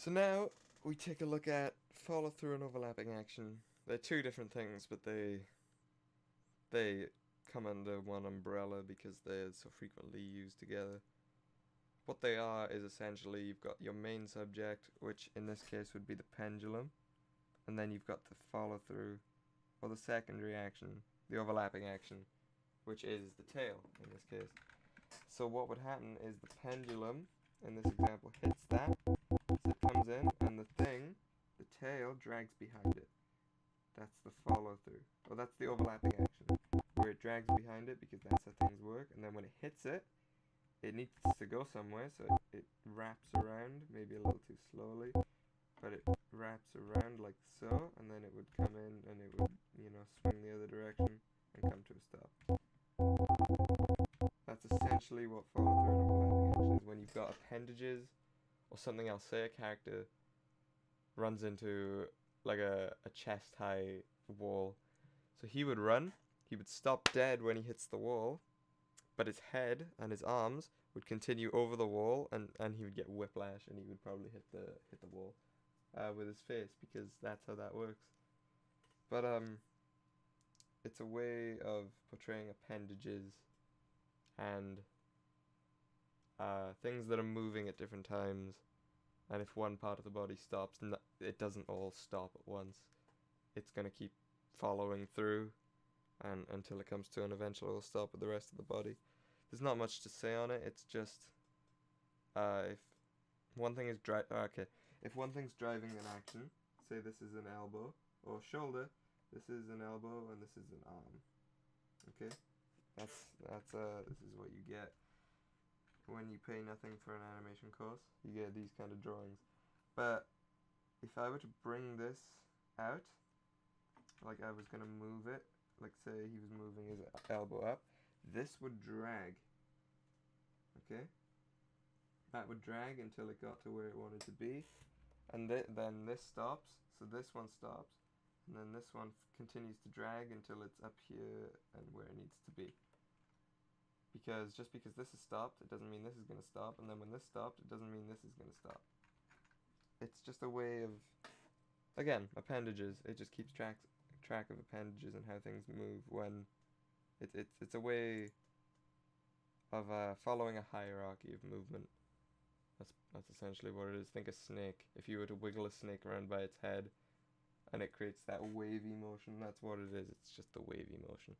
So now we take a look at follow through and overlapping action. They're two different things, but they come under one umbrella because they're so frequently used together. What they are is essentially you've got your main subject, which in this case would be the pendulum, and then you've got the follow through, or the secondary action, the overlapping action, which is the tail in this case. So what would happen is the pendulum, in this example, hits that, so it comes in, and the tail, drags behind it. That's the follow through. Well, that's the overlapping action, where it drags behind it because that's how things work, and then when it hits it, it needs to go somewhere, so it wraps around, maybe a little too slowly, but it wraps around like so, and then it would come in and it would, swing the other direction and come to a stop. That's essentially what follow through and overlapping action is. When you've got appendages or something else, say a character runs into like a chest high wall. So he would run, he would stop dead when he hits the wall, but his head and his arms would continue over the wall, and he would get whiplash, and he would probably hit the wall with his face, because that's how that works. But it's a way of portraying appendages and things that are moving at different times, and if one part of the body stops, it doesn't all stop at once. It's gonna keep following through, and until it comes to an eventual stop with the rest of the body. There's not much to say on it. It's just if one thing is if one thing's driving an action, say this is an elbow or shoulder, this is an elbow, and this is an arm. Okay, this is what you get when you pay nothing for an animation course. You get these kind of drawings. But if I were to bring this out, like I was gonna move it, like say he was moving his elbow up, this would drag. Okay, that would drag until it got to where it wanted to be, and then this stops, so this one stops, and then this one continues to drag until it's up here and where it needs to be. Because just because this is stopped, it doesn't mean this is going to stop, and then when this stopped, it doesn't mean this is going to stop. It's just a way of, again, appendages. It just keeps track of appendages and how things move when it's a way of following a hierarchy of movement. That's essentially what it is. Think a snake. If you were to wiggle a snake around by its head, and it creates that wavy motion, that's what it is. It's just the wavy motion.